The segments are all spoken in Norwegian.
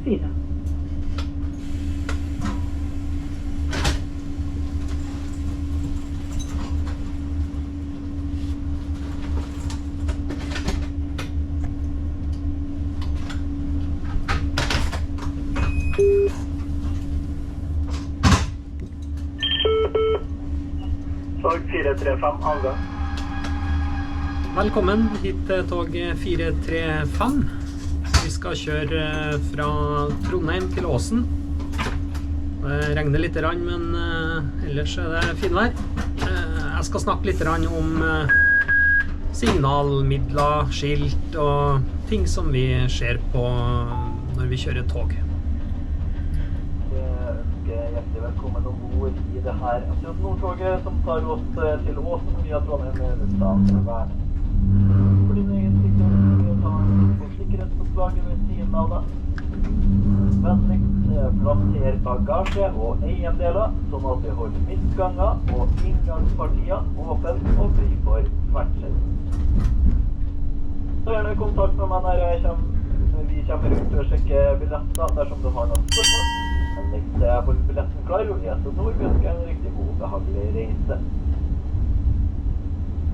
side. Tog 435 avgang. Velkommen hit til tog 435. Vi skal kjøre fra Trondheim til Åsen. Det regner litt, men ellers er det finvær. Jeg skal snakke litt om signalmidler, skilt og ting som vi ser på når vi kjører tog. Hjertelig velkommen ombord i det her Nordtoget som tar oss til Åsen via Trondheim lufthavn. For din egen sikkerhet vil ta en sikkerhetsoppslaget ved siden av deg. Vennligst plasser bagasje og eiendeler, sånn at vi holder midtganger og inngangspartier åpent og fri for ferdsel. Så gjerne kontakt med meg når vi kommer rundt og sjekker billetter dersom du har noen spørsmål. Vennligst hold billetten klar, og jeg står vi ønsker en riktig god og behagelig reise.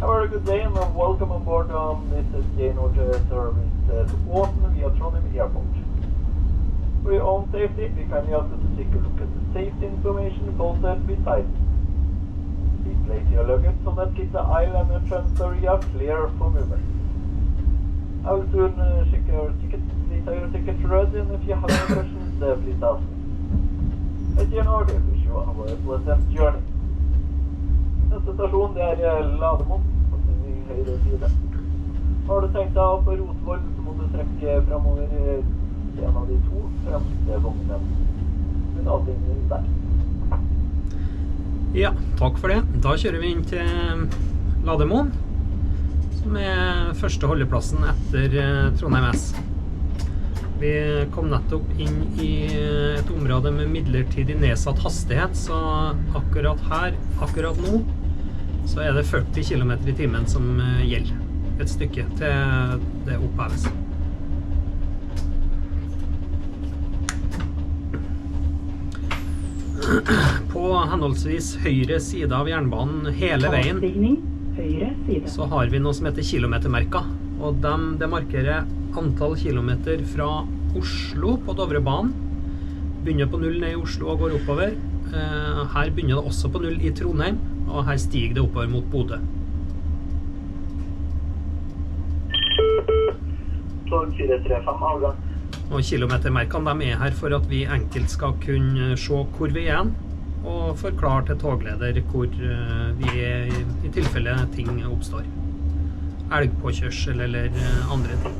Have a very good day and welcome on board on this JNord service to Åsen via Trondheim Airport. For your own safety, we kindly ask you to take a look at the safety information posted beside. Please place your luggage so that keep the aisle and the transfer area clear for movement. I will soon check your ticket. Please have your ticket ready, and if you have any questions, please ask me. At JNord, we wish you a pleasant journey. Neste stasjon, det Lademoen, på din høyre side. Har du tenkt deg på Rotvoll, så må du trekke fremover en av de to fremste vognene. Med avdelingen der. Ja, takk for det. Da kjører vi inn til Lademoen, som er første holdeplassen etter Trondheim S. Vi kom nettopp inn i et område med midlertidig nedsatt hastighet, så akkurat nå, så er det 40 km i timen som gjelder et stykke til det oppheves. På henholdsvis høyre side av jernbanen hele veien, så har vi noe som heter kilometermerker, og det markerer antall kilometer fra Oslo på Dovrebanen. Begynner på 0 ned i Oslo og går oppover. Her begynner det også på 0 i Trondheim, og her stiger det oppover mot Bodø. Tog 435 avgang. Og kilometermerkene de er her for at vi enkelt skal kunne se hvor vi er, og forklare til togleder hvor vi er i tilfelle ting oppstår. Elgpåkjørsel eller andre ting.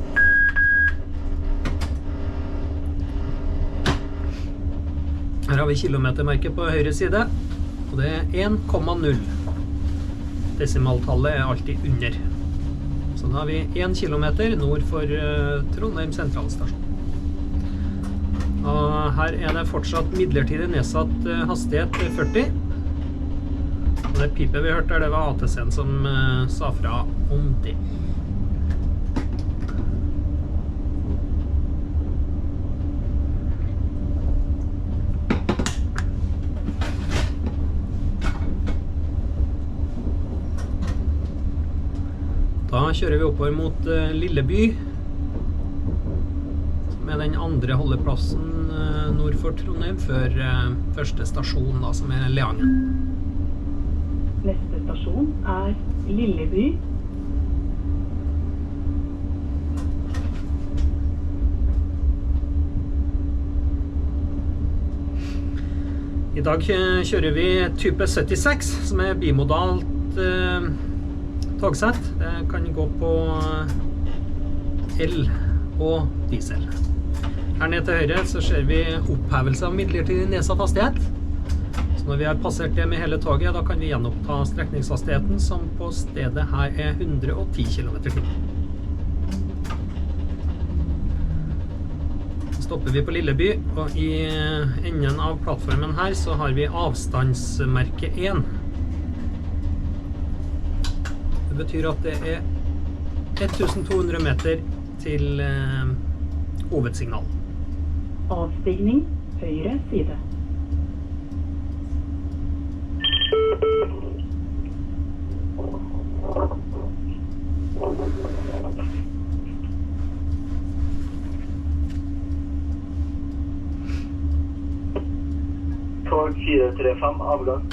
Her har vi kilometermerket på høyre side, og det er 1,0. Desimaltallet er alltid under. Så da har vi 1 kilometer nord for Trondheim sentralstasjon. Og her er det fortsatt midlertidig nedsatt hastighet 40. Og det pipet vi hørte der, det var ATC-en som sa fra om det. Da kjører vi oppover mot Lilleby, som er den andre holdeplassen nord for Trondheim, før første stasjon, da, som er Leangen. Neste stasjon er Lilleby. I dag kjører vi type 76, som er bimodalt togsett. Det kan gå på el og diesel. Her ned til høyre så ser vi opphevelse av midlertidig nedsatt hastighet. Så når vi har passert det med hele toget, da kan vi gjenoppta strekningshastigheten, som på stedet her er 110 km/t. Så stopper vi på Lilleby, og i enden av plattformen her så har vi avstandsmerke 1. Det betyr at det er 1200 meter til hovedsignal. Avstigning høyre side. Tog 435, avgang.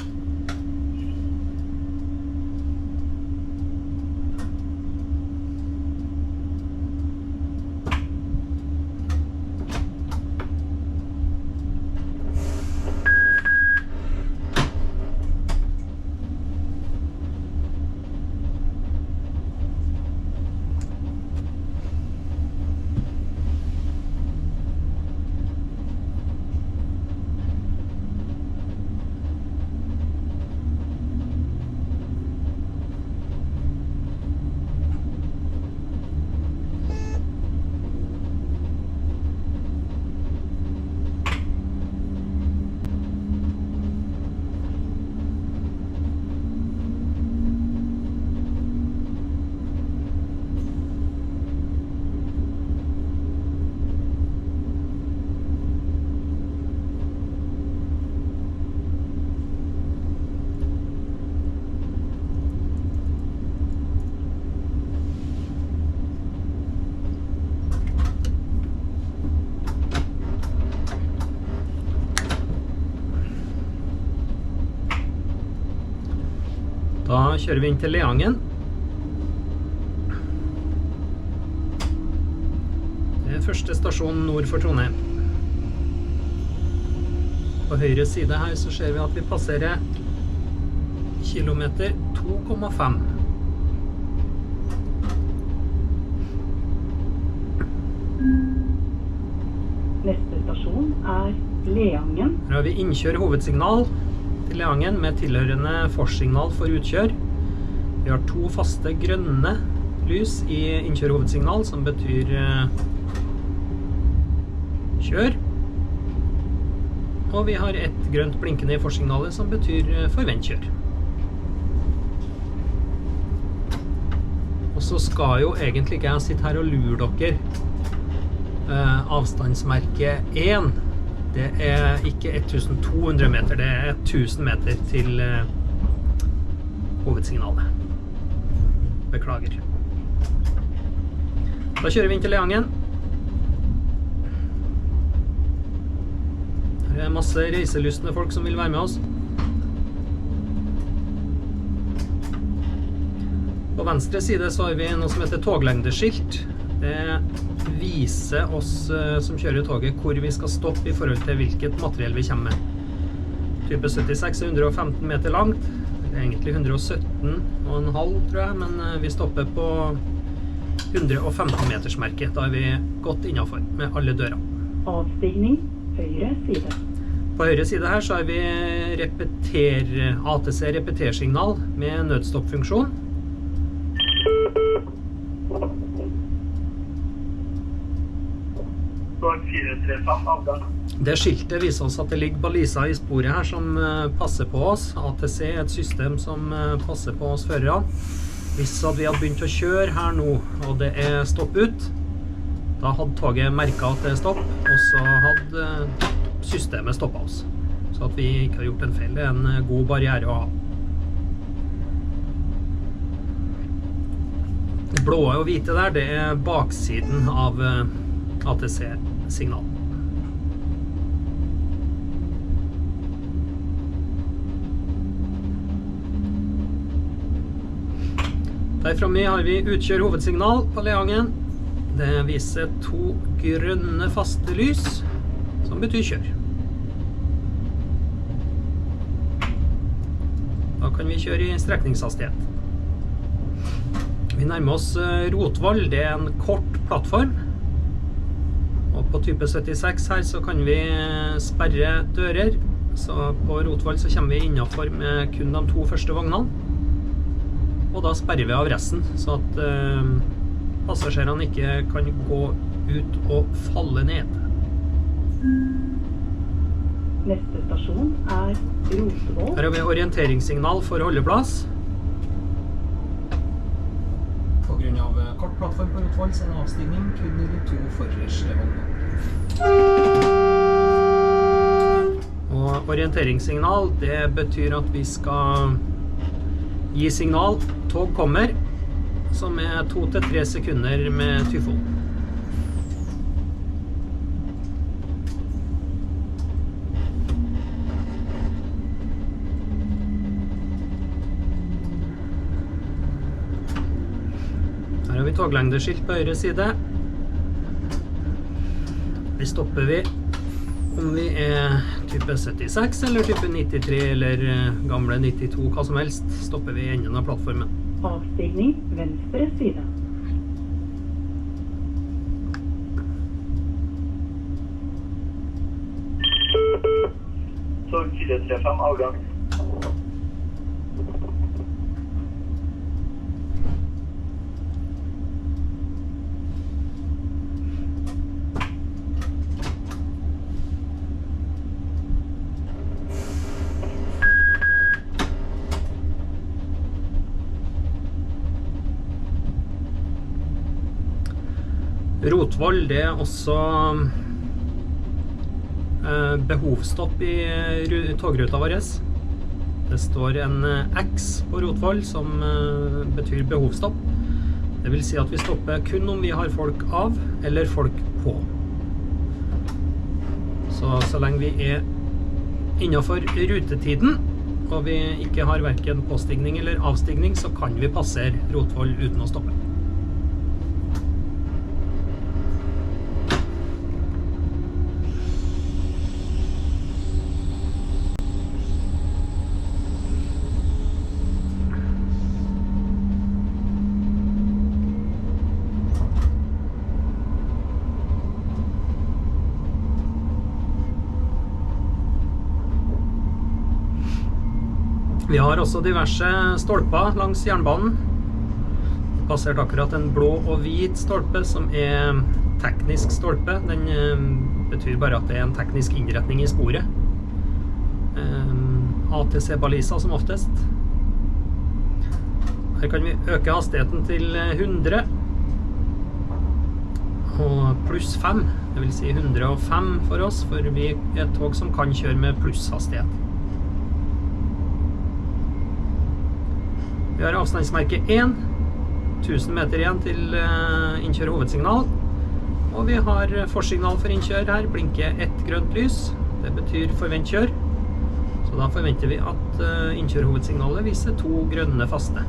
Da kjører vi inn til Leangen. Det er første stasjon nord for Trondheim. På høyre side her så ser vi at vi passerer kilometer 2,5. Neste stasjon Leangen. Her har vi innkjør hovedsignal til Leangen med tilhørende forsignal for utkjør. Vi har 2 faste grønne lys i innkjør hovedsignal, som betyr kjør. Og vi har et grønt blinkende i forsignalet, som betyr forventkjør. Og så skal jo egentlig ikke jeg sitte her og lure dere. Avstandsmerke 1. Det er ikke 1200 meter, det er 1000 meter til hovedsignalet. Beklager. Da kjører vi inn til Leangen. Her er masse reiselystne folk som vil være med oss. På venstre side så har vi noe som heter toglengdeskilt. Det viser oss som kjører toget hvor vi skal stoppe i forhold til hvilket materiell vi kommer med. Type 76 er 115 meter langt. Det er egentlig 117,5 tror jeg, men vi stopper på 115 meters merket. Da er vi godt innenfor med alle dører. Avstigning høyre side. På høyre side her så har vi ATC repetersignal med nødstoppfunksjon. Det skiltet viser oss at det ligger baliser i sporet her som passer på oss. ATC er et system som passer på oss førere. Hvis vi hadde begynt å kjøre her nå, og det er stopp ut, da hadde toget merket at det er stopp, og så hadde systemet stoppet oss. Så at vi ikke har gjort en feil, det er en god barriere å ha. Det blå og hvite der, det er baksiden av ATC-signal. Der framme har vi utkjør hovedsignal på Leangen. Det viser 2 grønne faste lys, som betyr kjør. Da kan vi kjøre i strekningshastighet. Vi nærmer oss Rotvoll, det er en kort plattform. Og på type 76 her så kan vi sperre dører. Så på Rotvoll så kommer vi innenfor med kun de 2 første vognene. Og da sperrer vi av resten, så at passasjerene ikke kan gå ut og falle ned. Neste stasjon Rotvoll. Her har vi orienteringssignal for holdeplass. På grunn av kort plattform på Rotvoll så er det avstigning kun i de 2 forreste vognene. orienteringssignal, det betyr at vi skal gi signal. Tog kommer, som 2 til 3 sekunder med tyfon. Her har vi toglengdeskilt på høyre side. Vi stopper vi om vi type 76 eller type 93 eller gamle 92, hva som helst, stopper vi i enden av plattformen. Avstigning venstre side. Tog 435 avgang. Rotvoll, det også behovsstopp i togruta vår. Det står en X på Rotvoll som betyr behovsstopp. Det vil si at vi stopper kun om vi har folk av eller folk på. Så lenge vi innenfor rutetiden og vi ikke har hverken påstigning eller avstigning, så kan vi passere Rotvoll uten å stoppe. Vi har også diverse stolper langs jernbanen. Vi passerte akkurat en blå og hvit stolpe som teknisk stolpe. Den betyr bare at det en teknisk innretning i sporet. ATC-balisa som oftest. Her kan vi øke hastigheten til 100 og pluss 5. Det vil si 105 for oss, for vi et tog som kan kjøre med plusshastighet. Vi har avstandsmerke 1, 1000 meter igjen til innkjør hovedsignal, og vi har forsignal for innkjør her, blinker ett grønt lys, det betyr forvent kjør, så da forventer vi at innkjør hovedsignalet viser 2 grønne faste.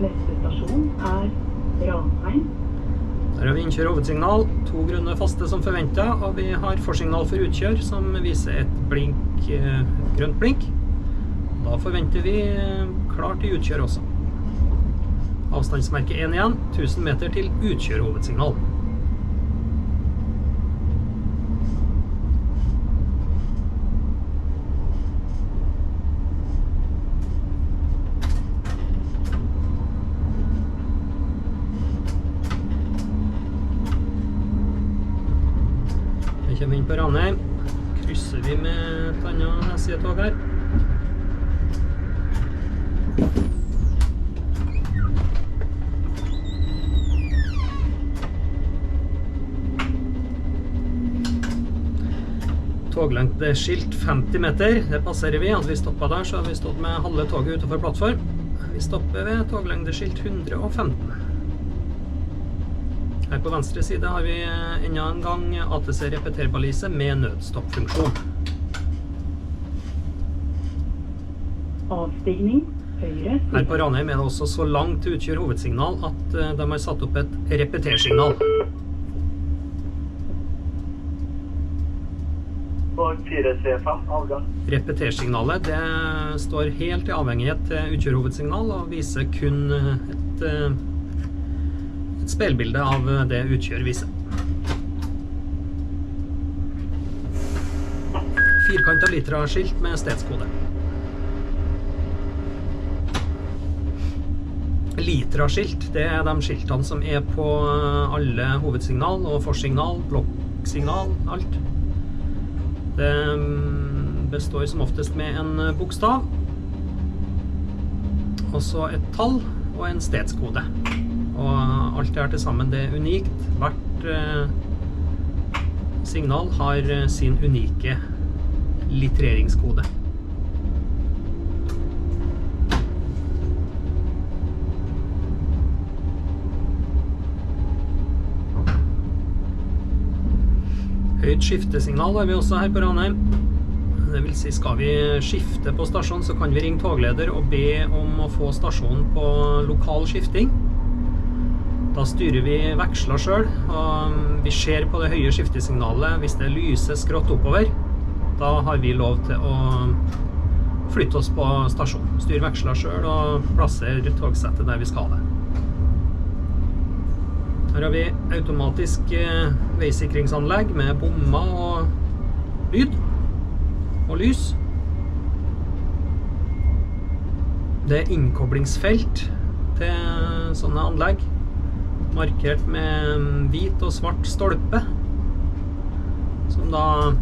Neste stasjon Ranheim. Der har vi innkjør hovedsignal, 2 grønne faste som forventet, og vi har forsignal for utkjør som viser et grønt blink. Da forventer vi klar til utkjør også. Avstandsmerke 1 igjen, 1000 meter til utkjør hovedsignal. Vi kommer inn på Ranheim, krysser vi med et annet SJ-tog her. Toglengdeskilt 50 meter, det passerer vi. Hadde vi stoppet der, så hadde vi stått med halve toget utenfor plattform. Vi stopper ved toglengdeskilt 115. Her på venstre side har vi enda en gang ATC repeterbalise med nødstoppfunksjon. Avstigning høyre side. Her på Ranheim det også så langt til utkjør hovedsignal at de har satt opp et repetersignal. Tog 435 avgang. Repetersignalet det står helt i avhengighet til utkjør hovedsignal og viser kun et speilbilde av det utkjør viser. Firkant av litra-skilt med stedskode. Litra-skilt, det de skiltene som på alle hovedsignal og forsignal, blokksignal, alt. Det består som oftest med en bokstav, og så et tall og en stedskode. Og alt det her til sammen, det unikt. Hvert signal har sin unike litreringskode. Høyt skiftesignal har vi også her på Ranheim. Det vil si, skal vi skifte på stasjon, så kan vi ringe togleder og be om å få stasjonen på lokal skifting. Da styrer vi veksler selv, og vi ser på det høye skiftesignalet. Hvis det lyser skrått oppover, da har vi lov til å flytte oss på stasjon. Styre veksler selv og plassere togsettet der vi skal det. Her har vi automatisk veisikringsanlegg med bommer og lyd og lys. Det er innkoblingsfelt til sånne anlegg, markert med hvit og svart stolpe, som da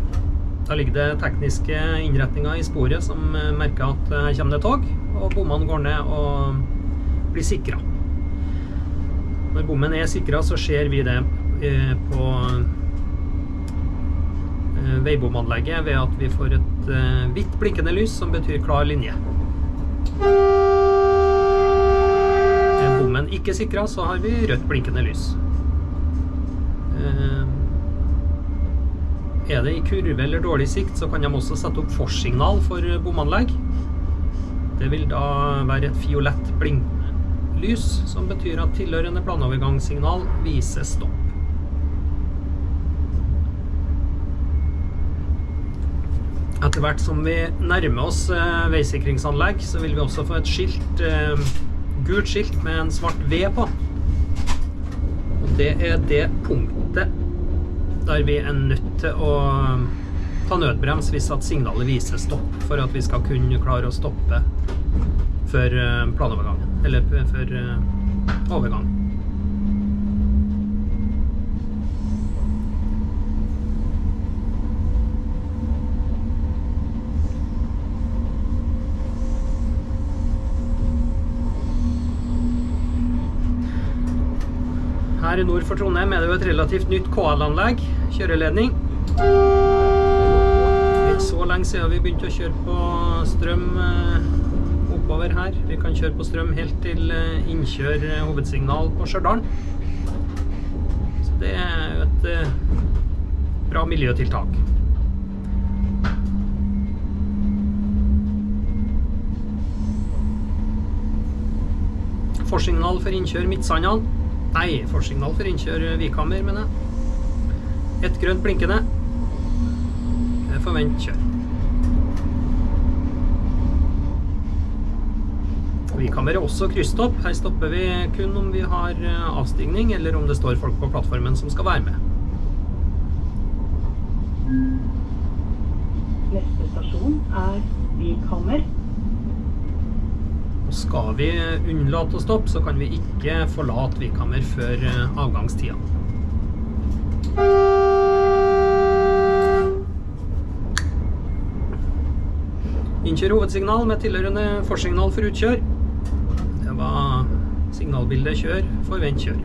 ligger det tekniske innretninger i sporet som merker at her kommer det tog, og bommene går ned og blir sikret. Når bommen er sikret, så ser vi det på veibomanlegget ved at vi får et hvitt blinkende lys som betyr klar linje. Er bommen ikke sikret, så har vi rødt blinkende lys. Er det i kurve eller dårlig sikt, så kan de også sette opp forsignal for bomanlegg. Det vil da være et fiolett blinkende lys, som betyr at tilhørende planovergangssignal viser stopp. Etter hvert som vi nærmer oss veisikringsanlegg, så vil vi også få et skilt, gult skilt med en svart V på. Og det er det punktet der vi er nødt til å ta nødbrems hvis at signalet viser stopp, for at vi skal kunne klare å stoppe før planovergangen, eller før overgang. Her nord for Trondheim er det jo et relativt nytt KL-anlegg, kjøreledning. Det er ikke så lenge siden vi begynte å kjøre på strøm oppover her. Vi kan kjøre på strøm helt til innkjør hovedsignal på Stjørdal. Så det er jo et bra miljøtiltak. Forsignal for innkjør Midtsandal. Nei, forsignal for innkjør Vikhammer, mener jeg. Et grønt blinkende. Forvent kjør. Vikhammer er også krysstopp. Her stopper vi kun om vi har avstigning, eller om det står folk på plattformen som skal være med. Neste stasjon er Vikhammer. Og skal vi unnlate å stoppe, så kan vi ikke forlate Vikhammer før avgangstida. Innkjør hovedsignal med tilhørende forsignal for utkjør. Det var signalbildet kjør, forvent kjør.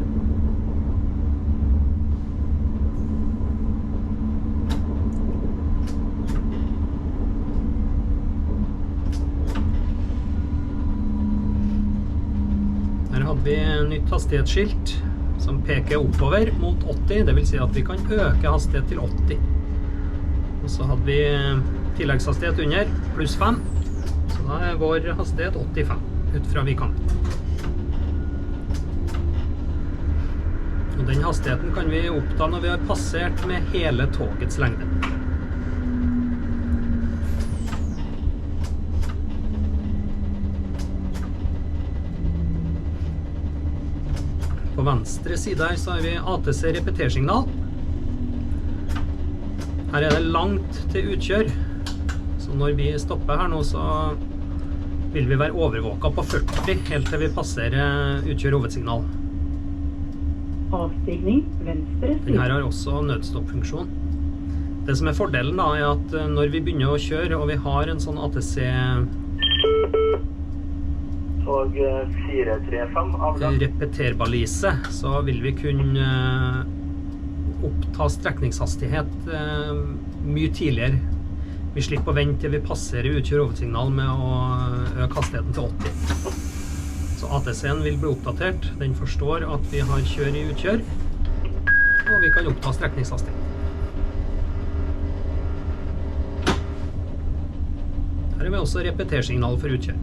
Her hadde vi nytt hastighetsskilt som peker oppover mot 80, det vil si at vi kan øke hastighet til 80. Og så hadde vi tilleggshastighet under, pluss 5, så da er vår hastighet 85 ut fra Vikhammer. Og den hastigheten kan vi oppta når vi har passert med hele togets lengde. På venstre side her så har vi ATC repetersignal. Her er det langt til utkjør, så når vi stopper her nå så vil vi være overvåket på 40 helt til vi passerer utkjør hovedsignal. Avstigning venstre Den side. her har også nødstoppfunksjon. Det som er fordelen da, er at når vi begynner å kjøre, og vi har en sånn ATC Tog 435 avgang. repeterbalise, så vil vi kunne oppta strekningshastighet mye tidligere. Vi slipper å vente til vi passerer utkjør hovedsignal med å øke hastigheten til 80. Så ATC-en vil bli oppdatert. Den forstår at vi har kjør i utkjør, og vi kan oppta strekningshastighet. Her har vi også repetersignal for utkjør.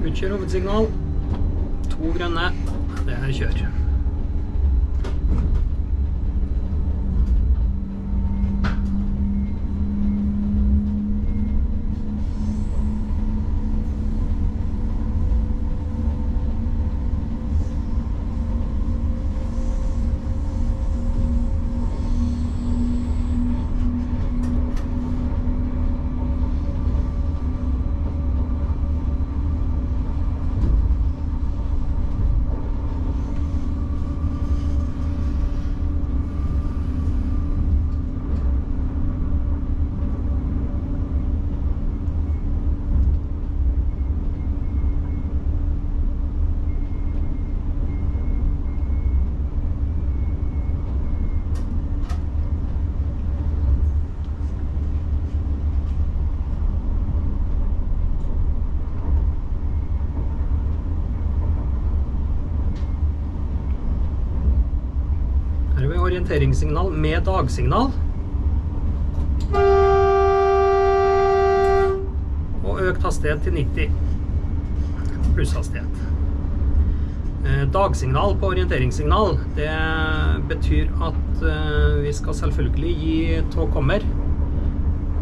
Utkjør hovedsignal, 2 grønne, det er kjør. Her har vi orienteringssignal med dagsignal. Og økt hastighet til 90. Plusshastighet. Dagsignal på orienteringssignal, det betyr at vi skal selvfølgelig gi tog kommer.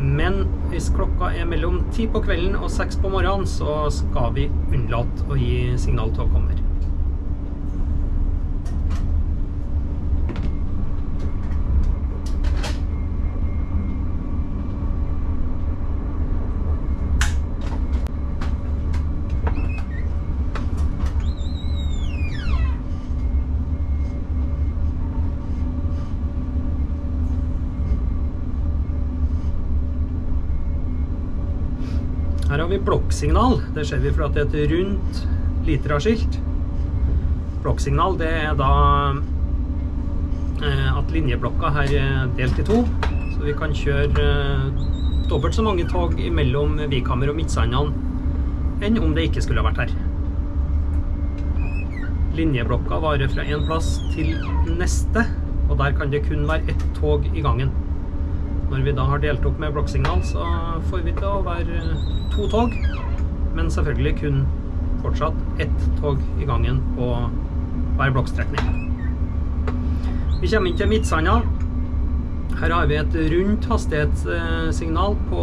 Men hvis klokka er mellom 10 på kvelden og 6 på morgenen, så skal vi unnlate å gi signal tog kommer. Her har vi blokksignal. Det ser vi for at det er et rundt litra-skilt. Blokksignal, det er da at linjeblokka her er delt i 2, så vi kan kjøre dobbelt så mange tog mellom Vikhammer og Midtsandene enn om det ikke skulle ha vært her. Linjeblokka varer fra en plass til neste, og der kan det kun være ett tog i gangen. Når vi da har delt opp med blokksignal, så får vi til å være 2 tog, men selvfølgelig kun fortsatt ett tog i gangen på hver blokkstrekning. Vi kommer inn til Midtsanda. Her har vi et rundt hastighetssignal på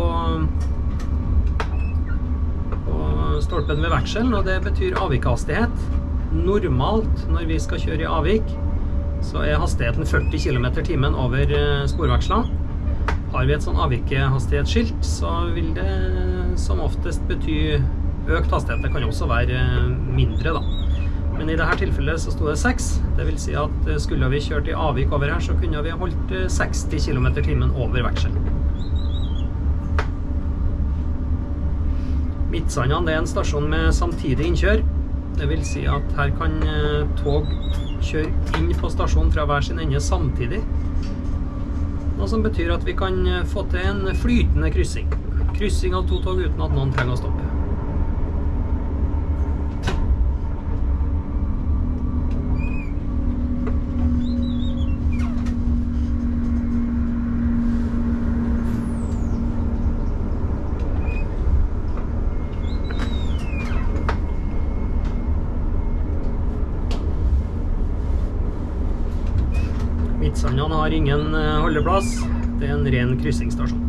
stolpen ved vekselen, og det betyr avvikhastighet. Normalt, når vi skal kjøre i avvik, så er hastigheten 40 km/t over sporvekslene. Har vi et sånn avvikhastighetsskilt, så vil det som oftest bety økt hastighet. Det kan også være mindre da. Men i dette tilfellet så stod det 6. Det vil si at skulle vi kjørt i avvik over her, så kunne vi holdt 60 km/t over vekselen. Midtsandene, det er en stasjon med samtidig innkjør. Det vil si at her kan tog kjøre inn på stasjonen fra hver sin ende samtidig. Noe som betyr at vi kan få til en flytende kryssing. Kryssing av 2 tog uten at noen trenger å stoppe. Midtsandan har ingen holdeplass. Det er en ren kryssingsstasjon.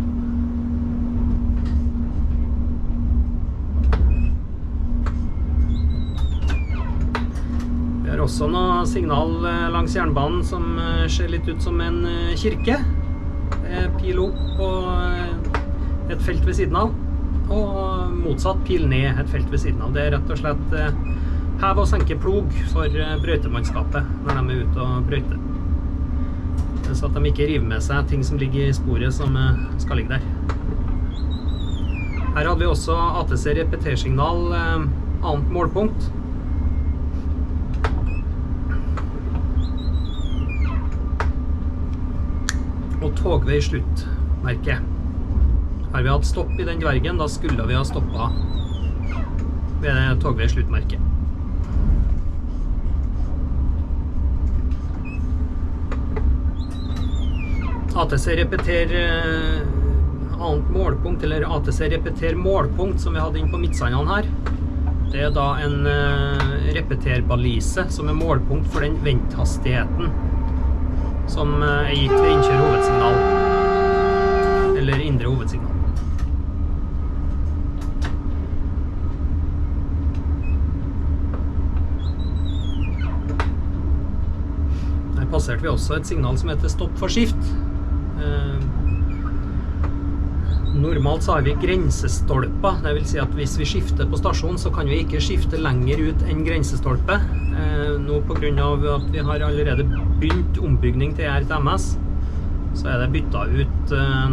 Vi har også noe signal langs jernbanen som ser litt ut som en kirke. Det er pil opp og et felt ved siden av, og motsatt pil ned et felt ved siden av. Det er rett og slett hev og senke plog for brøytemannskapet når de er ute og brøyter. Så at de ikke river med seg ting som ligger i sporet som skal ligge der. Her hadde vi også ATC repetersignal, annet målpunkt. Og togvei sluttmerke. Har vi hatt stopp i den dvergen, da skulle vi ha stoppet ved togvei sluttmerke. ATC repeter annet målpunkt, eller ATC repeter målpunkt som vi hadde inn på Midtsandan her. Det er da en repeterbalise som er målpunkt for den venthastigheten som er gitt ved innkjør hovedsignal, eller indre hovedsignal. Her passerte vi også et signal som heter stopp for skift. Normalt så har vi grensestolper, det vil si at hvis vi skifter på stasjon så kan vi ikke skifte lenger ut enn grensestolpe. Nå på grunn av at vi har allerede begynt ombygning til RTMS, så er det byttet ut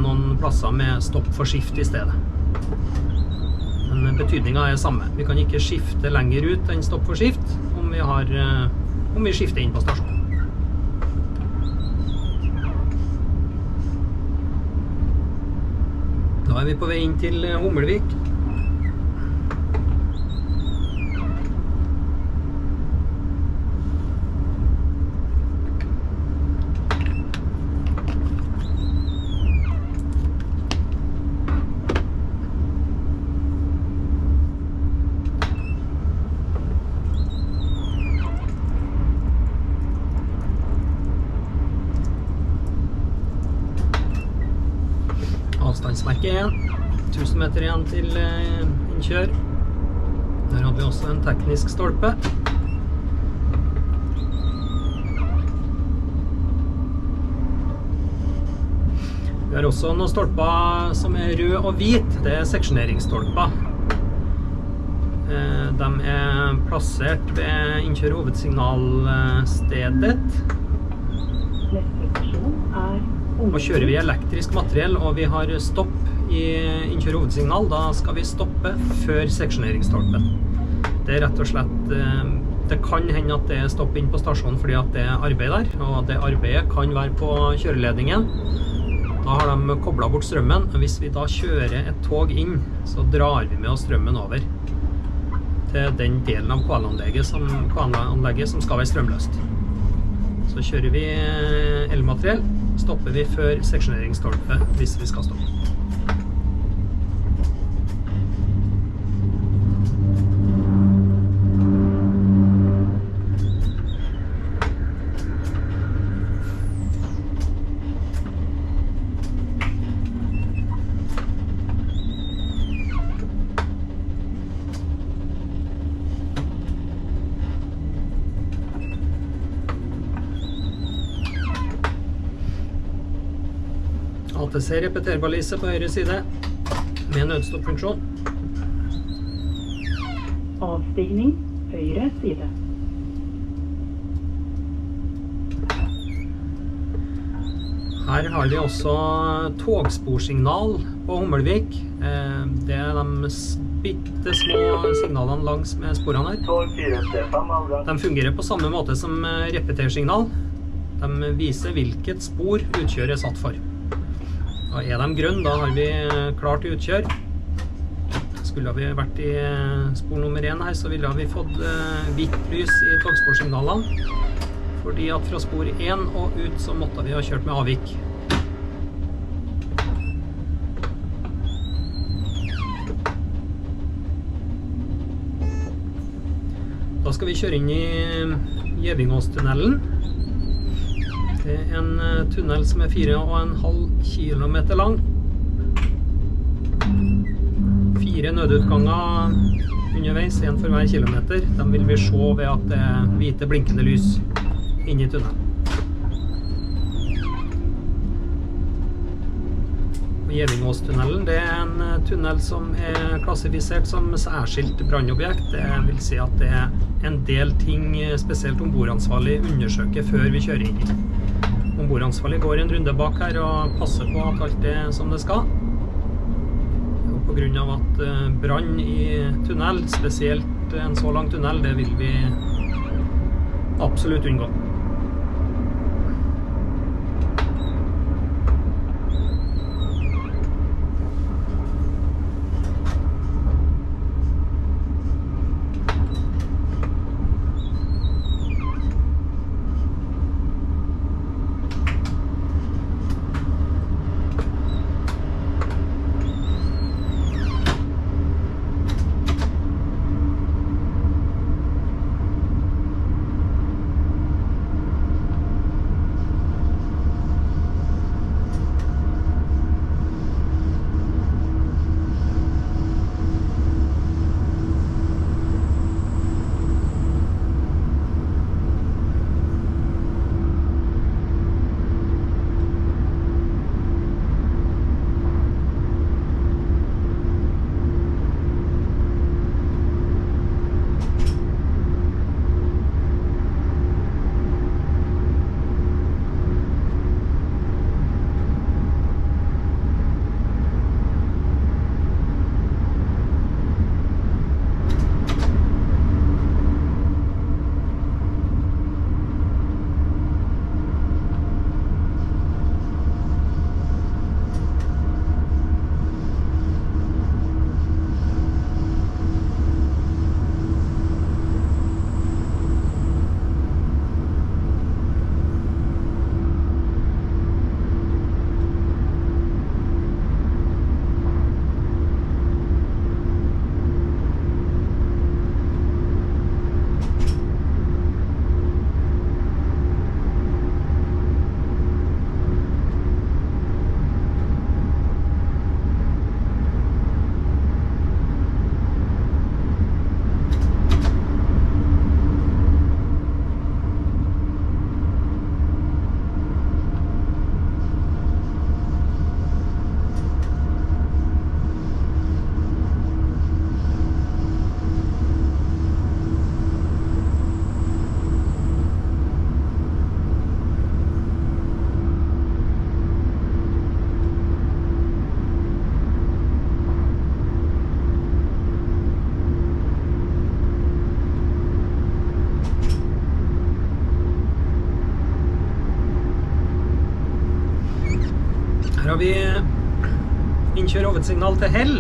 noen plasser med stopp for skift i stedet. Men betydningen er samme. Vi kan ikke skifte lenger ut enn stopp for skift om vi skifter inn på stasjon. Da er vi på vei inn til Hummelvik. Avstandsmerke igjen. 1000 meter igjen til innkjør. Der har vi også en teknisk stolpe. Vi har også noen stolper som er rød og hvit. Det er seksjoneringsstolper. De er plassert ved innkjør hovedsignalstedet. Neste stasjon er Og kjører vi elektrisk materiell og vi har stopp i innkjør hovedsignal, da skal vi stoppe før seksjoneringsstolpen. Det er rett og slett, det kan hende at det er stopp inn på stasjonen fordi at det er arbeid der, og det arbeidet kan være på kjøreledningen. Da har de koblet bort strømmen, og hvis vi da kjører et tog inn, så drar vi med oss strømmen over til den delen av KL-anlegget som skal være strømløst. Så kjører vi elmateriell, stopper vi før seksjoneringsstolpe hvis vi skal stoppe. ATC repeterbalise på høyre side med nødstoppfunksjon. avstigning høyre side. Her har vi også togsporsignal på Hummelvik. Det er de bitte små signalene langs med sporene her. De fungerer på samme måte som repetersignal. De viser hvilket spor utkjøret er satt for. Og er de grønne, da har vi klart utkjør. Skulle vi vært i spor nummer 1 her, så ville vi fått hvitt lys i togsporsignalene. Fordi at fra spor 1 og ut så måtte vi ha kjørt med avvik. Da skal vi kjøre inn i Gjevingåstunnelen. Det er en tunnel som er 4,5 kilometer lang. 4 nødutganger underveis, en for hver kilometer. De vil vi se ved at det er hvite blinkende lys inn i tunnelen. Gjevingåstunnelen, det er en tunnel som er klassifisert som særskilt brannobjekt. Det vil si at det er en del ting spesielt ombordansvarlig undersøker før vi kjører inn. Ombordansvarlig går en runde bak her og passer på at alt er som det skal. Og på grunn av at brann i tunnel, spesielt en så lang tunnel, det vil vi absolutt unngå. Her har vi innkjør hovedsignal til Hell.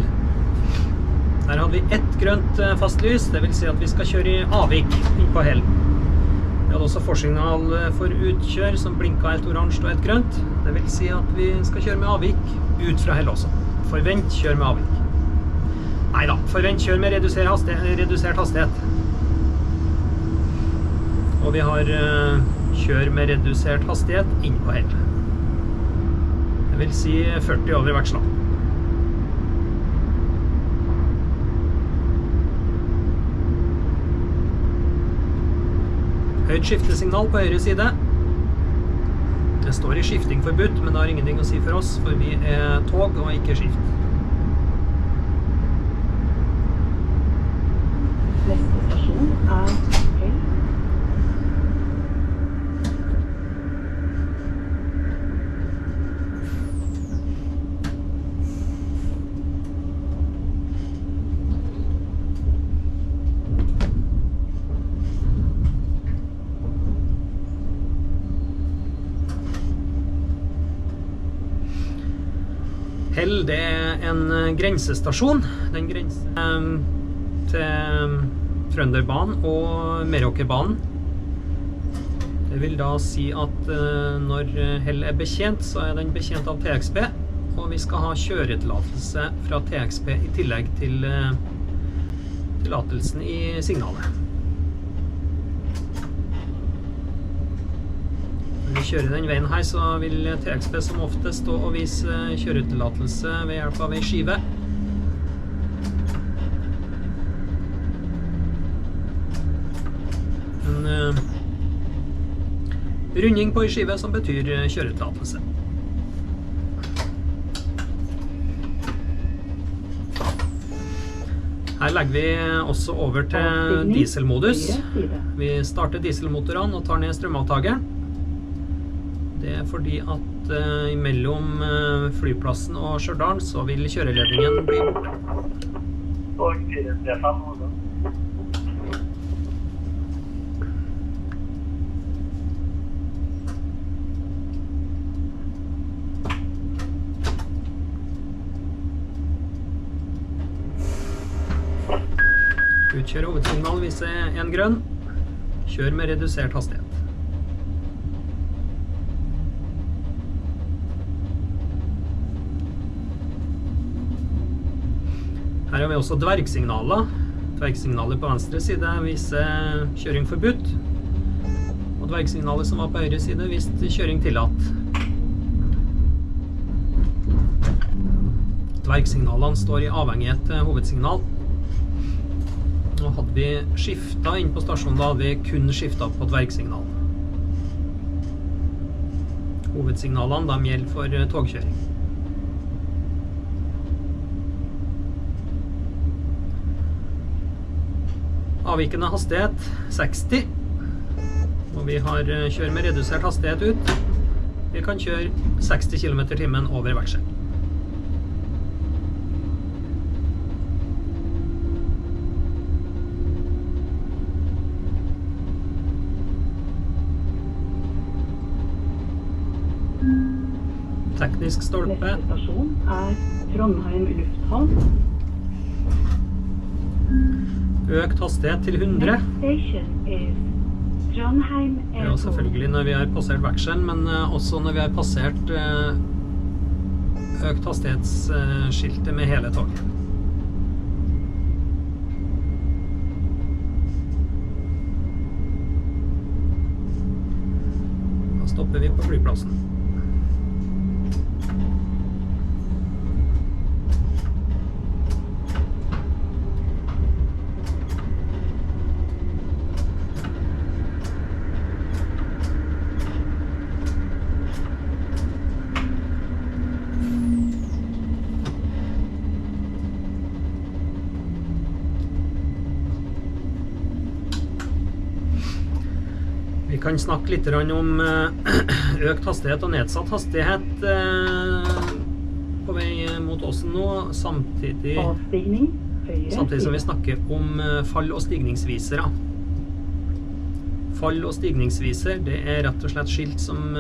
Der hadde vi ett grønt fastlys, det vil si at vi skal kjøre i avvik inn på Hell. Vi hadde også forsignal for utkjør som blinket et oransje og et grønt. Det vil si at vi skal kjøre med avvik ut fra Hell også. Forvent kjør med avvik. Neida, forvent kjør med redusert hastighet. Og vi har kjør med redusert hastighet inn på Hell. Det vil si 40 over hvert slag. Høyt skiftesignal på høyre side. Det står i skifting forbudt, men det har ingenting å si for oss, for vi er tog og ikke skift. Neste stasjon er Hell. Hell, det er en grensestasjon. Den grenser til Trønderbanen og Meråkerbanen. Det vil da si at når Hell er betjent, så er den betjent av TXB, og vi skal ha kjøretillatelse fra TXB i tillegg til tillatelsen i signalet. vi kjører den veien her, så vil TXP som oftest stå og vise kjøretillatelse ved hjelp av en skive. En runding på en skive som betyr kjøretillatelse. Her legger vi også over til dieselmodus. Vi starter dieselmotorene og tar ned strømavtageren. Det er fordi at mellom flyplassen og Stjørdal så vil kjøreledningen bli borte. Og 435 også. Utkjøre hovedsignal viser en grønn. Kjør med redusert hastighet. Her har vi også dvergsignaler. Dvergsignalet på venstre side viser kjøring forbudt. Og dvergsignalet som var på høyre side viste kjøring tillatt. Dvergsignalene står i avhengighet til hovedsignal. Nå hadde vi skiftet inn på stasjonen, da hadde vi kun skiftet på dvergsignal. Hovedsignalene de gjelder for togkjøring. Avvikende hastighet 60. Og vi har kjørt med redusert hastighet ut. Vi kan kjøre 60 km/t over veksel. Teknisk stolpe. Neste stasjon Trondheim lufthavn. Økt hastighet til 100. Next station is Trondheim Det er jo Airport. selvfølgelig når vi har passert vekselen, men også når vi har passert økt hastighetsskiltet med hele toget. Da stopper vi på flyplassen. Vi kan snakke litt om økt hastighet og nedsatt hastighet på vei mot Åsen nå, samtidig Avstigning, høyre som vi side. snakker om fall- og stigningsvisere. Fall- og stigningsviser, det er rett og slett skilt som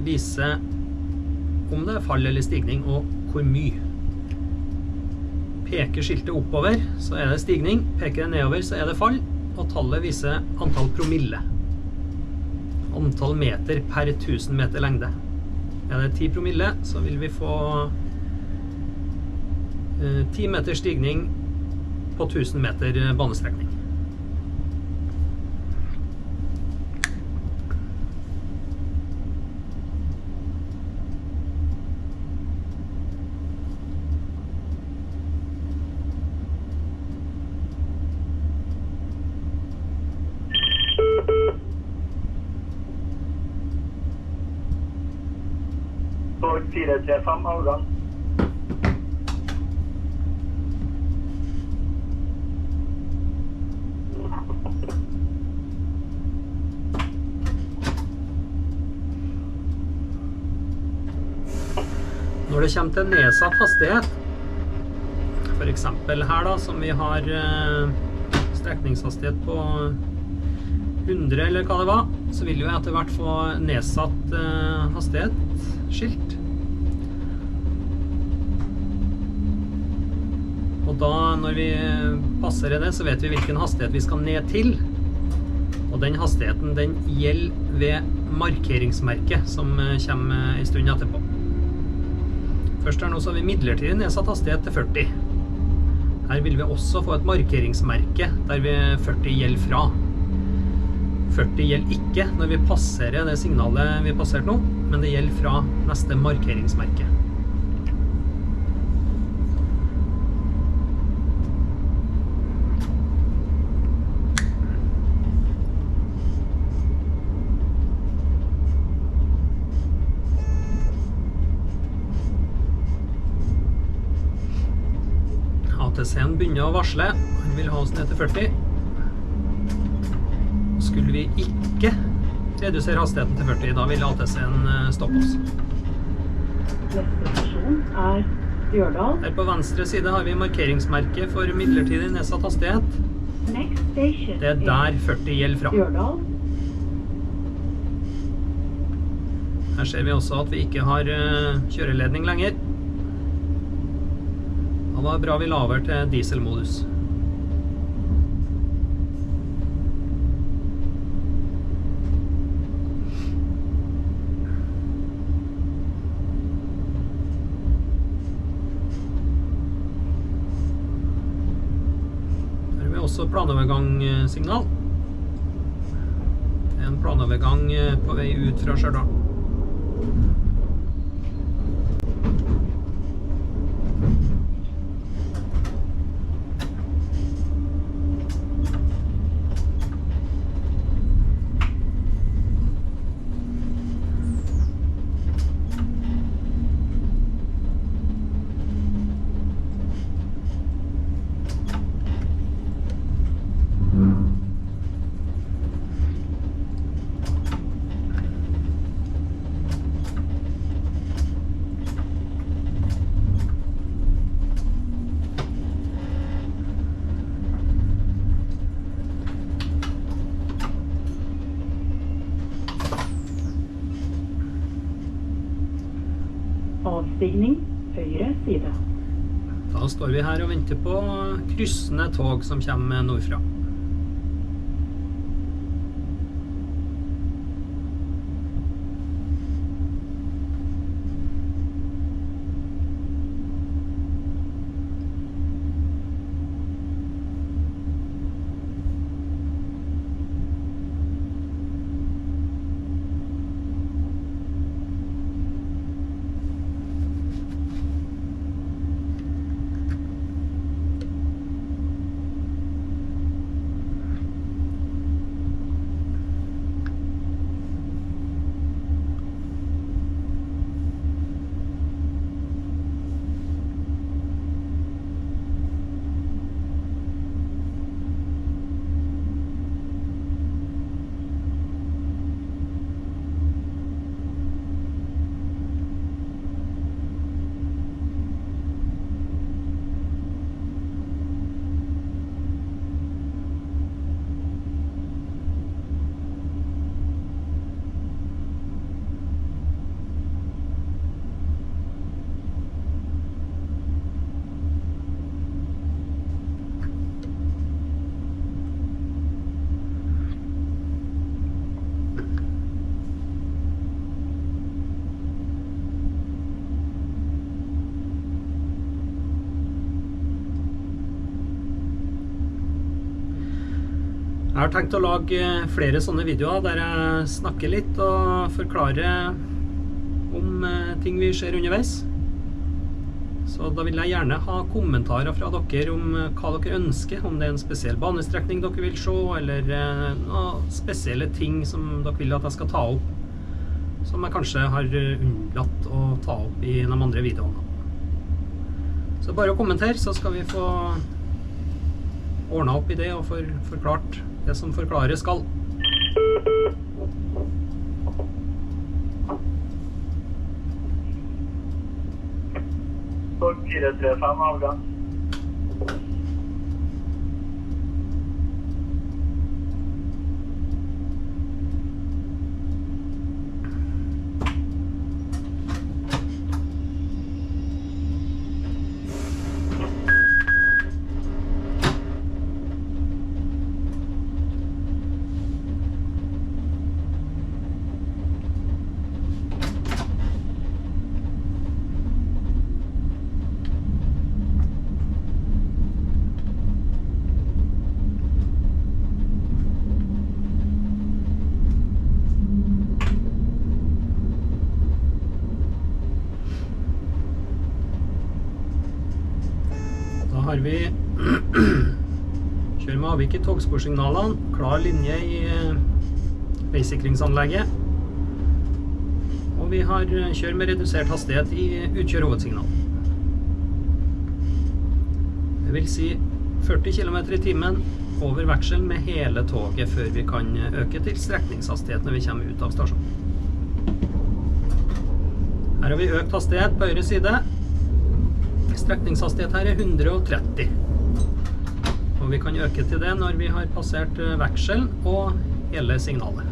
viser om det er fall eller stigning, og hvor mye. Peker skiltet oppover, så er det stigning. Peker det nedover, så er det fall. Og tallet viser antall promille. Antall meter per 1000 meter lengde. Er det 10 promille, så vil vi få 10 meter stigning på 1000 meter banestrekning. Tog 435 avgang. Når det kommer til nedsatt hastighet, for eksempel her da, som vi har strekningshastighet på 100 eller hva det var, så vil vi etter hvert få nedsatt hastighetsskilt. Og da, når vi passerer det, så vet vi hvilken hastighet vi skal ned til. Og den hastigheten, den gjelder ved markeringsmerket som kommer en stund etterpå. Først her nå så har vi midlertidig nedsatt hastighet til 40. Her vil vi også få et markeringsmerke der vi 40 gjelder fra. 40 gjelder ikke når vi passerer det signalet vi passerte nå, men det gjelder fra neste markeringsmerke. ATC-en begynner å varsle. Han vil ha oss ned til 40. Skulle vi ikke redusere hastigheten til 40, da vil ATC-en stoppe oss. Neste stasjon Stjørdal. Her på venstre side har vi markeringsmerke for midlertidig nedsatt hastighet. Next station Det der 40 gjelder fra. Stjørdal. Her ser vi også at vi ikke har kjøreledning lenger. Da var det bra vi la over til dieselmodus. Også planovergangssignal. Det er en planovergang på vei ut fra Stjørdal. Avstigning høyre side. Da står vi her og venter på kryssende tog som kommer nordfra. Jeg har tenkt å lage flere sånne videoer der jeg snakker litt og forklarer om ting vi ser underveis. Så da vil jeg gjerne ha kommentarer fra dere om hva dere ønsker, om det er en spesiell banestrekning dere vil se, eller noen spesielle ting som dere vil at jeg skal ta opp, som jeg kanskje har unnlatt å ta opp i de andre videoene. Så bare å kommentere, så skal vi få ordnet opp i det og forklart det som forklares skal. Tog 435 avgang. har vi kjør med avvik i togsporsignalene, klar linje i veisikringsanlegget, og vi har kjør med redusert hastighet i utkjør hovedsignal. Det vil si 40 km i timen over veksel med hele toget før vi kan øke til strekningshastighet når vi kommer ut av stasjonen. Her har vi økt hastighet på høyre side. Strekningshastighet her er 130. Og vi kan øke til det når vi har passert vekselen og hele signalet.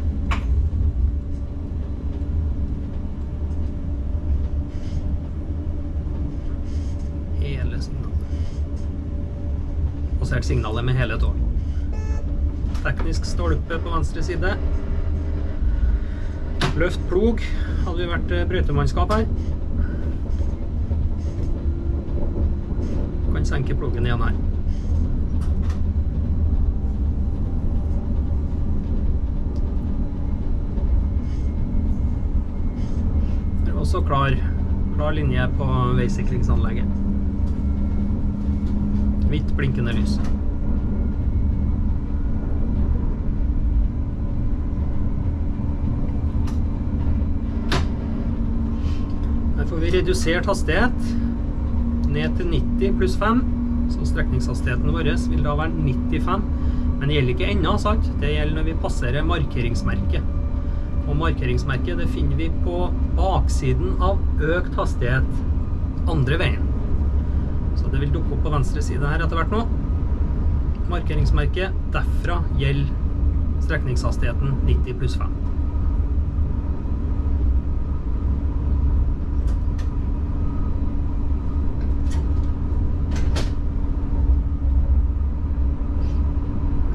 Hele signalet. Passert signalet med hele tog. Teknisk stolpe på venstre side. Løft plog, hadde vi vært brøytemannskap her. Kan senke plogen igjen her. Det er også klar linje på veisikringsanlegget. Hvitt blinkende lys. Her får vi redusert hastighet ned til 90 pluss 5, så strekningshastigheten vår vil da være 95, men det gjelder ikke ennå, sant? Det gjelder når vi passerer markeringsmerket. Og markeringsmerket det finner vi på baksiden av økt hastighet andre veien. Så det vil dukke opp på venstre side her etter hvert nå. Markeringsmerket, derfra gjelder strekningshastigheten 90 pluss 5.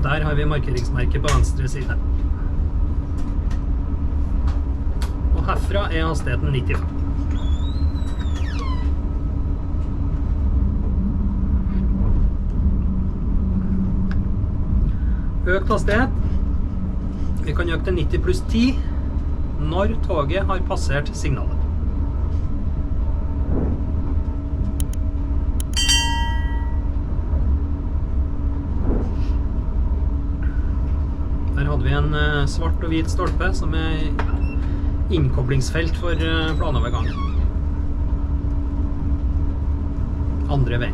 Der har vi markeringsmerket på venstre side. Og herfra er hastigheten 95. Økt hastighet. Vi kan øke til 90 pluss 10 når toget har passert signalet. Her hadde vi en svart og hvit stolpe som er innkoblingsfelt for planovergang. Andre vei.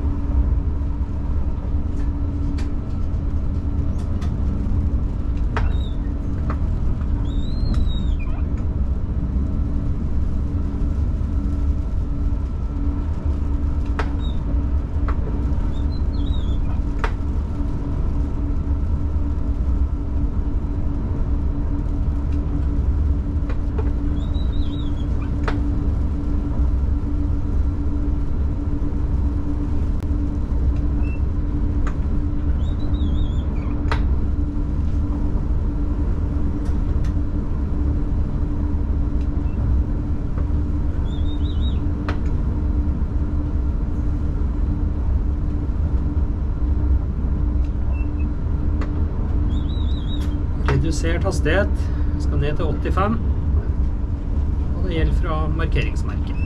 Redusert hastighet, skal ned til 85, og det gjelder fra markeringsmerket.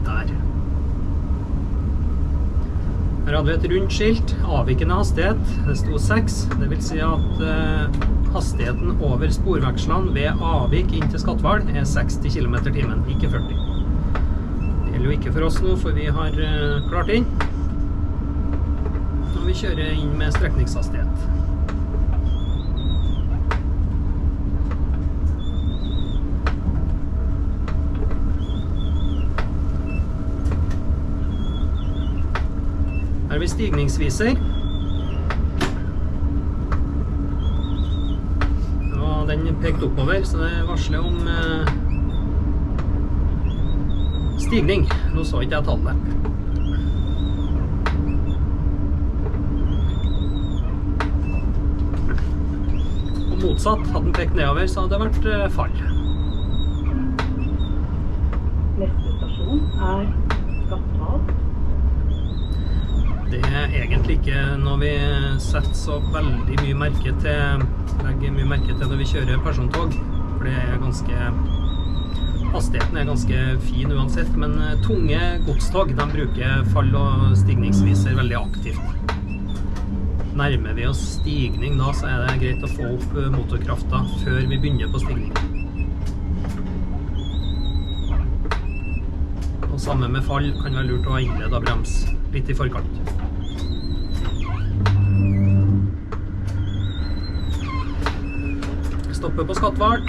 Der. Her hadde vi et rundt skilt, avvikende hastighet, det sto 6, det vil si at hastigheten over sporvekslene ved avvik inn til Skatval er 60 km i timen, ikke 40. Det gjelder jo ikke for oss nå, for vi har klart inn. Og vi kjører inn med strekningshastighet. Her har vi stigningsviser. Den pekt oppover, så det varsler om stigning. Nå så ikke jeg tallet. Og motsatt, hadde den pekt nedover, så hadde det vært fall. Neste stasjon er Skatval. Det er egentlig ikke noe vi setter så veldig mye merke til, legger mye merke til når vi kjører persontog, for det er ganske, hastigheten er ganske fin uansett, men tunge godstog, de bruker fall- og stigningsviser veldig aktivt. Nærmer vi oss stigning da, så er det greit å få opp motorkrafta før vi begynner på stigning. Og sammen med fall kan være lurt å innlede brems litt i forkant. Stopper på Skatval,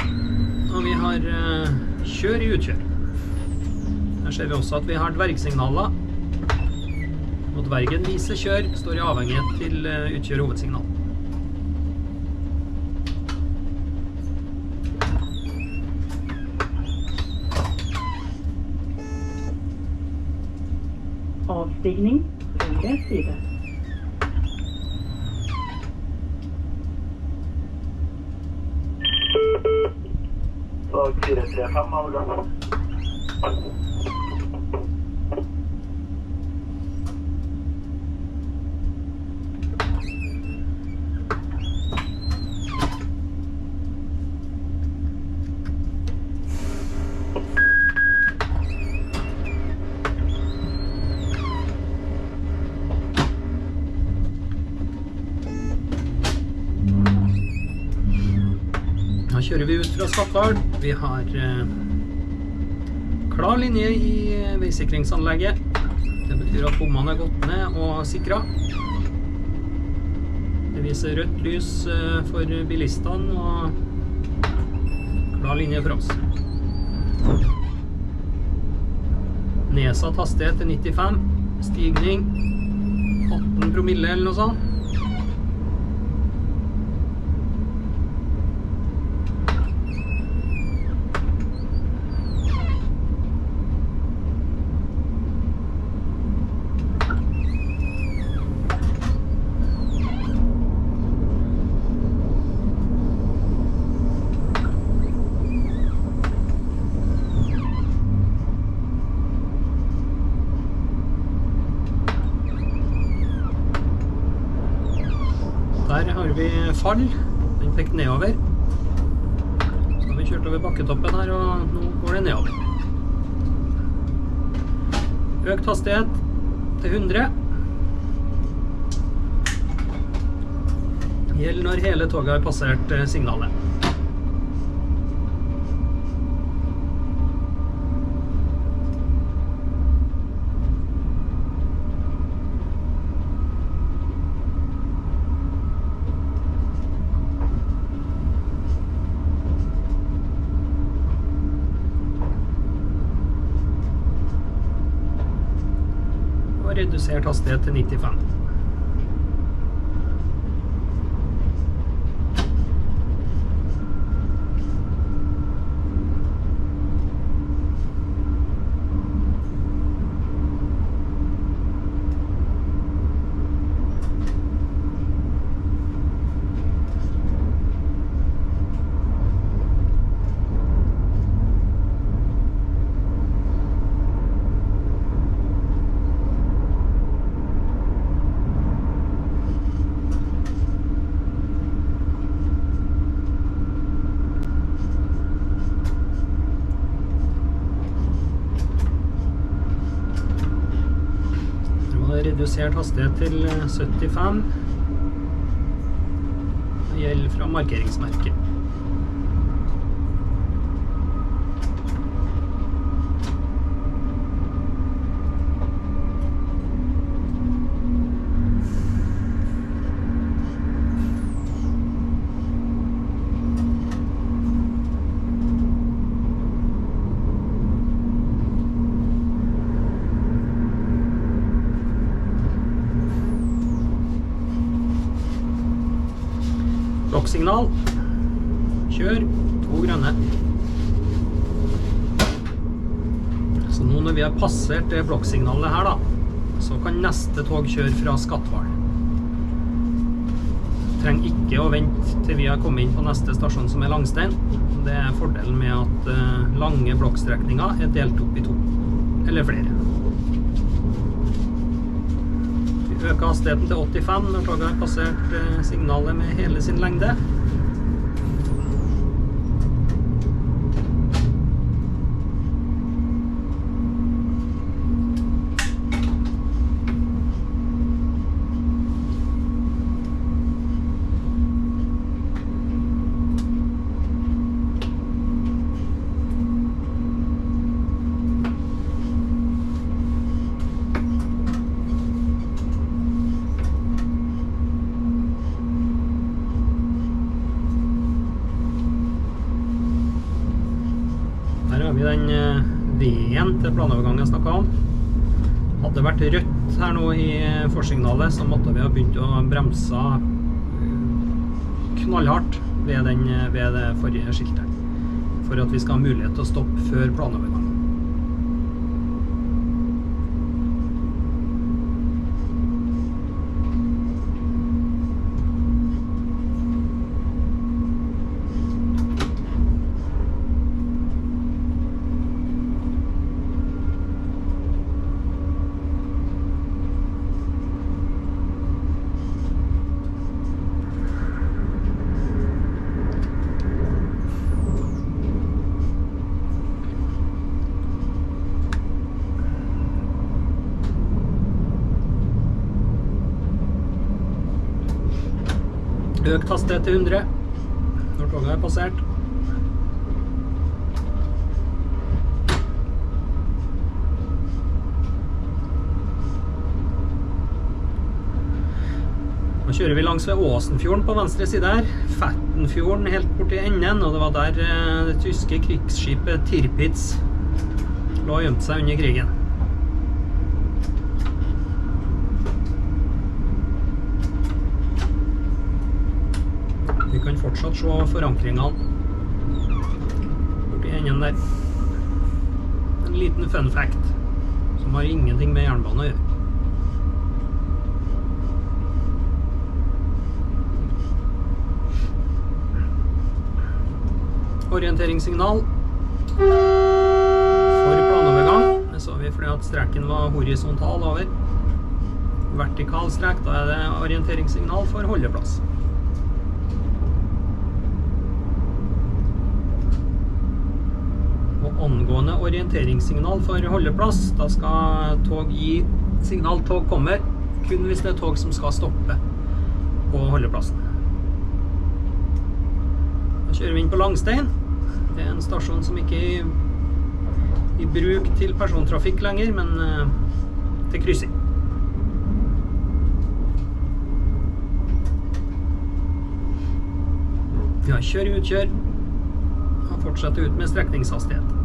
og vi har kjør i utkjør. Her ser vi også at vi har dvergsignaler. Og dvergen viser kjør, står i avhengighet til utkjør hovedsignal. Avstigning, høyre side. Tog 435 avgang. Da kjører vi ut fra Skatval. Vi har klar linje i veisikringsanlegget. Det betyr at bommene er gått ned og sikret. Det viser rødt lys for bilistene og klar linje for oss. Nedsatt hastighet til 95, stigning 18 promille eller noe sånt. Der har vi fall, den pekte nedover. Så har vi kjørt over bakketoppen her, og nå går det nedover. Økt hastighet til 100. Gjelder når hele toget har passert signalet. Og redusert hastighet til 95. Redusert hastighet til 75. Det gjelder fra markeringsmerket. Blokksignal. Kjør, 2 grønne. Så nå når vi har passert det blokksignalet her da, så kan neste tog kjøre fra Skatval. Trenger ikke å vente til vi har kommet inn på neste stasjon som er Langstein. Det er fordelen med at lange blokkstrekninger er delt opp i 2, eller flere. Vi Øker hastigheten til 85 når toget har passert signalet med hele sin lengde. Her har vi den veien til planovergangen jeg snakket om. Hadde det vært rødt her nå i forsignalet, så måtte vi ha begynt å bremse knallhardt ved det forrige skiltet, for at vi skal ha mulighet til å stoppe før planovergangen. Økt hastighet til 100 når toget er passert. Nå kjører vi langs ved Åsenfjorden på venstre side her. Fettenfjorden helt bort i enden, og det var der det tyske krigsskipet Tirpitz lå og gjemte seg under krigen. Vi kan fortsatt se forankringene borti enden der. En liten fun fact som har ingenting med jernbane å gjøre. Orienteringssignal for planovergang. Det så vi fordi at streken var horisontal over. Vertikal strek, da er det orienteringssignal for holdeplass. Angående orienteringssignal for holdeplass, da skal tog gi signal tog kommer, kun hvis det er tog som skal stoppe på holdeplassen. Da kjører vi inn på Langstein. Det er en stasjon som ikke er i bruk til persontrafikk lenger, men til kryssing. Ja, kjør, utkjør, og fortsette ut med strekningshastighet.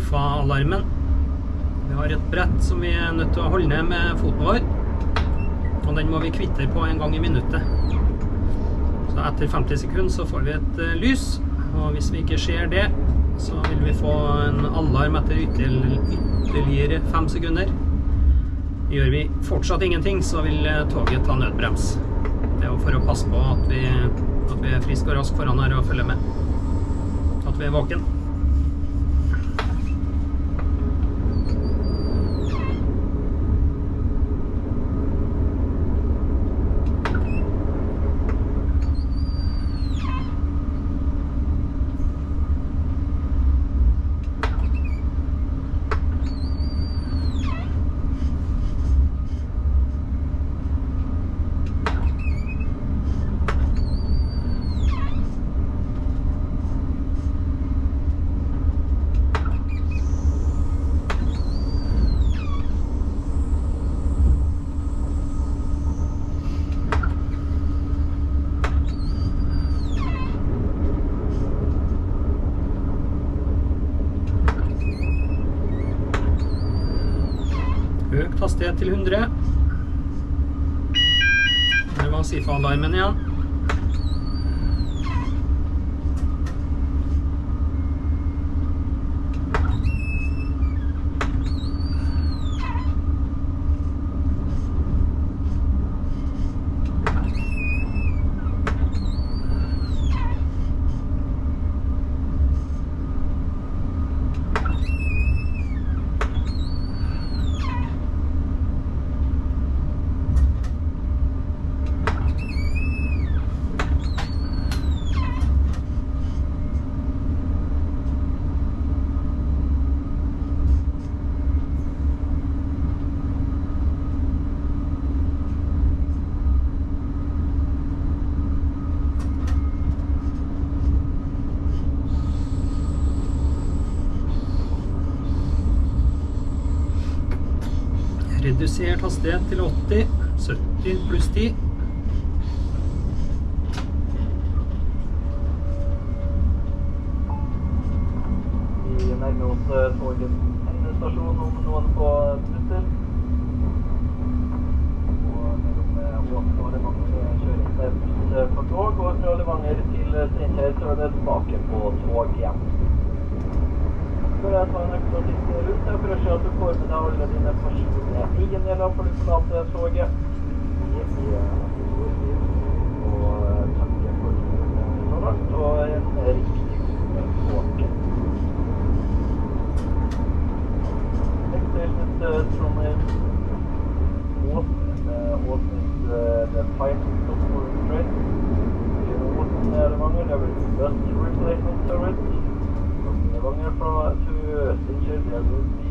SIFA-alarmen. Vi har et brett som vi er nødt til å holde ned med foten vår, og den må vi kvitte på en gang I minuttet. Så etter 50 sekunder så får vi et lys, og hvis vi ikke ser det, så vil vi få en alarm etter ytterligere 5 sekunder. Gjør vi fortsatt ingenting, så vil toget ta nødbrems. Det er jo for å passe på at vi er friske og rask foran her og følger med. At vi er våken. Økt hastighet til 100. Det var SIFA-alarmen igjen. Redusert hastighet til 80, 70 pluss 10. Vi nærmer oss togets endestasjon om noen få minutter. Og mellom Åsen og Levanger kjøres det buss for tog, og fra Levanger til Steinkjer så er det tilbake på tog igjen. Før jeg tar en ekstra titt rundt her for å se at du får med deg alle dine personlige eiendeler for du forlater toget. Og takke for så langt, og en riktig god tåke. Next station is Trondheim Åsen. Åsen is the final stop for the train. In Åsen Levanger, there will be bus replacement service. Levanger to Steinkjer, there will be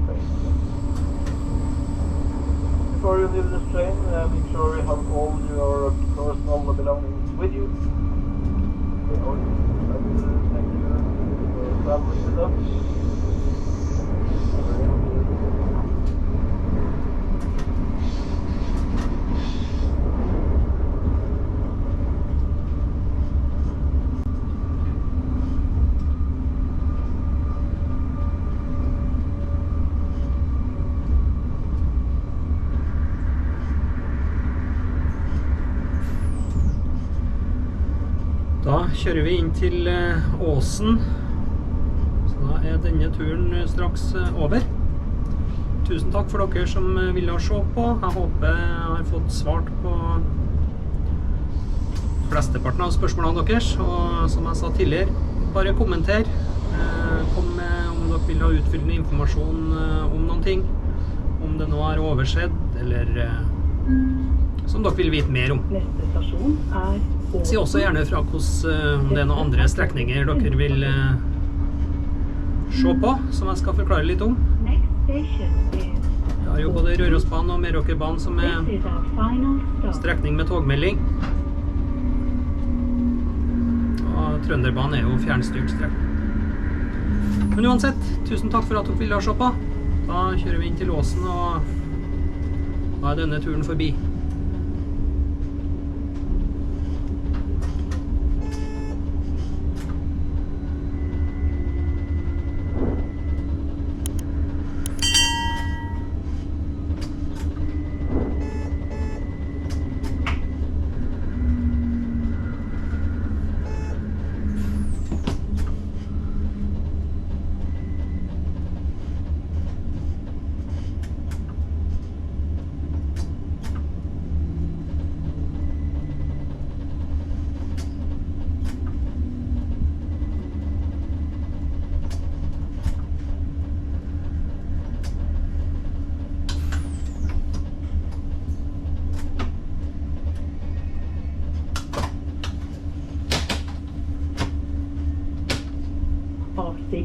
train. Before you leave this train, make sure you have all your personal belongings with you. We also thank you for traveling with us. Da kjører vi inn til Åsen, så da er denne turen straks over. Tusen takk for dere som ville se på. Jeg håper jeg har fått svart på flesteparten av spørsmålene deres, og som jeg sa tidligere, bare kommenter. Kom med om dere vil ha utfyllende informasjon om noen ting, om det nå er oversett, eller som dere vil vite mer om. Neste stasjon er Åsen. Si også gjerne fra om det er noen andre strekninger dere vil se på, som jeg skal forklare litt om. Next station is Vi har jo både Rørosbanen og Meråkerbanen som er This is our final stop. strekning med togmelding. Og Trønderbanen er jo fjernstyrt strekning. Men uansett, tusen takk for at dere ville se på. Da kjører vi inn til Åsen, og da er denne turen forbi.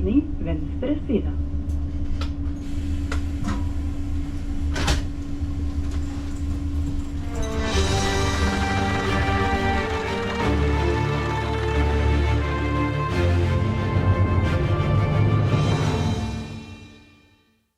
Sni venstre side.